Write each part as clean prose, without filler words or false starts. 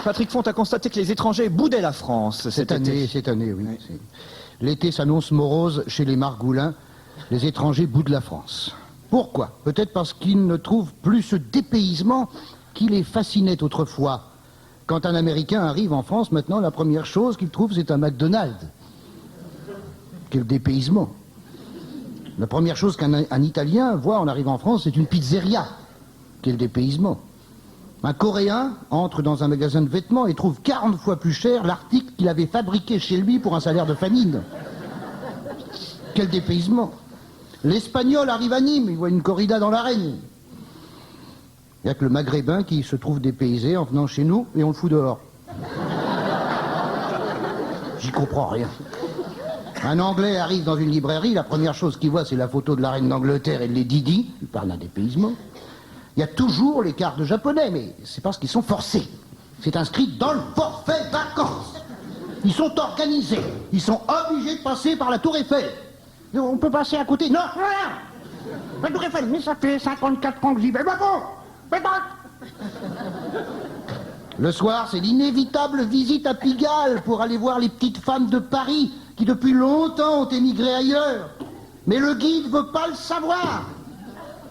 Patrick Font a constaté que les étrangers boudaient la France Cette année, oui. Oui. L'été s'annonce morose chez les Margoulins. Les étrangers boudent la France. Pourquoi? Peut-être parce qu'ils ne trouvent plus ce dépaysement qui les fascinait autrefois. Quand un Américain arrive en France, maintenant, la première chose qu'il trouve, c'est un McDonald's. Quel dépaysement. La première chose qu'un Italien voit en arrivant en France, c'est une pizzeria. Quel dépaysement. Un Coréen entre dans un magasin de vêtements et trouve 40 fois plus cher l'article qu'il avait fabriqué chez lui pour un salaire de famine. Quel dépaysement. L'Espagnol arrive à Nîmes, il voit une corrida dans l'arène. Il n'y a que le Maghrébin qui se trouve dépaysé en venant chez nous et on le fout dehors. J'y comprends rien. Un Anglais arrive dans une librairie, la première chose qu'il voit, c'est la photo de la reine d'Angleterre et de Lady Di. Il parle d'un dépaysement. Il y a toujours les cartes de japonais, mais c'est parce qu'ils sont forcés. C'est inscrit dans le forfait vacances. Ils sont organisés. Ils sont obligés de passer par la Tour Eiffel. On peut passer à côté. Non, rien. La Tour Eiffel, mais ça fait 54 ans que j'y vais. Le soir, c'est l'inévitable visite à Pigalle pour aller voir les petites femmes de Paris qui depuis longtemps ont émigré ailleurs. Mais le guide veut pas le savoir.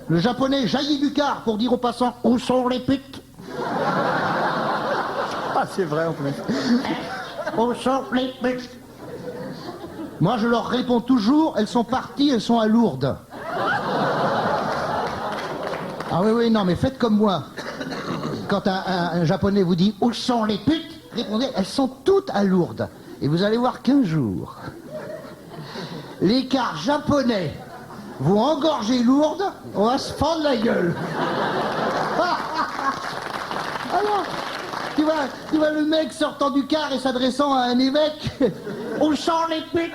Le japonais jaillit du car pour dire aux passants où sont les putes. Ah, c'est vrai en plus. Où sont les putes? Moi, je leur réponds toujours, elles sont parties, elles sont à Lourdes. Ah oui, non, mais faites comme moi. Quand un japonais vous dit où sont les putes, répondez, elles sont toutes à Lourdes. Et vous allez voir qu'un jour, les cars japonais vont engorger Lourdes, on va se fendre la gueule. Alors, tu vois le mec sortant du car et s'adressant à un évêque. Où sont les putes?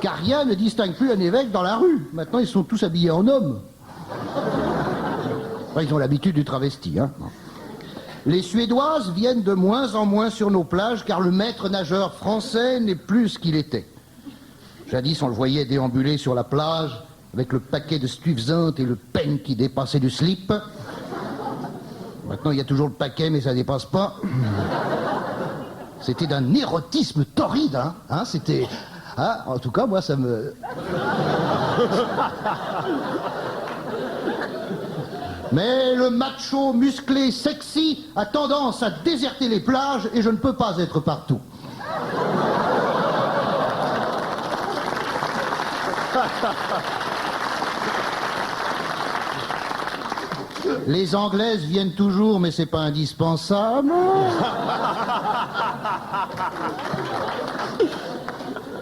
Car rien ne distingue plus un évêque dans la rue. Maintenant, ils sont tous habillés en hommes. Enfin, ils ont l'habitude du travesti, hein. Les Suédoises viennent de moins en moins sur nos plages car le maître nageur français n'est plus ce qu'il était. Jadis, on le voyait déambuler sur la plage avec le paquet de Stuyvesant et le peigne qui dépassait du slip. Maintenant, il y a toujours le paquet, mais ça dépasse pas. C'était d'un érotisme torride, hein, c'était... Hein, en tout cas, moi, ça me... Mais le macho musclé sexy a tendance à déserter les plages et je ne peux pas être partout. Les Anglaises viennent toujours, mais c'est pas indispensable.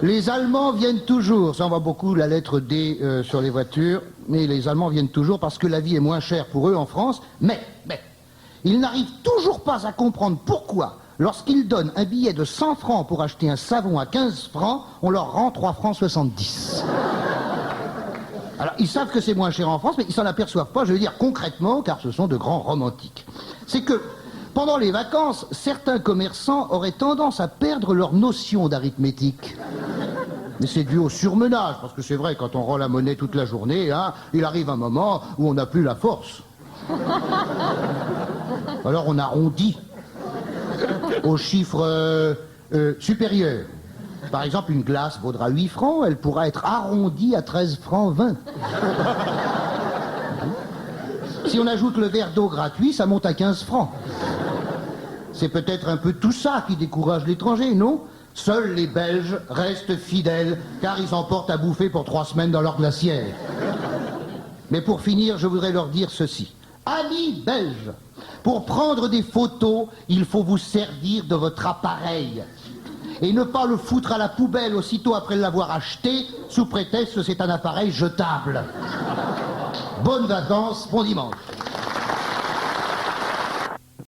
Les Allemands viennent toujours. Ça, on voit beaucoup la lettre D sur les voitures. Mais les Allemands viennent toujours parce que la vie est moins chère pour eux en France. Mais, ils n'arrivent toujours pas à comprendre pourquoi, lorsqu'ils donnent un billet de 100 francs pour acheter un savon à 15 francs, on leur rend 3 francs 70. Alors, ils savent que c'est moins cher en France, mais ils s'en aperçoivent pas, je veux dire concrètement, car ce sont de grands romantiques. C'est que, pendant les vacances, certains commerçants auraient tendance à perdre leur notion d'arithmétique. Mais c'est dû au surmenage, parce que c'est vrai, quand on rend la monnaie toute la journée, hein, il arrive un moment où on n'a plus la force. Alors on arrondit au chiffre supérieur. Par exemple, une glace vaudra 8 francs, elle pourra être arrondie à 13 francs 20. Si on ajoute le verre d'eau gratuit, ça monte à 15 francs. C'est peut-être un peu tout ça qui décourage l'étranger, non? Seuls les Belges restent fidèles, car ils emportent à bouffer pour 3 semaines dans leur glacière. Mais pour finir, je voudrais leur dire ceci. Amis belges, pour prendre des photos, il faut vous servir de votre appareil. Et ne pas le foutre à la poubelle aussitôt après l'avoir acheté, sous prétexte que c'est un appareil jetable. Bonnes vacances, bon dimanche.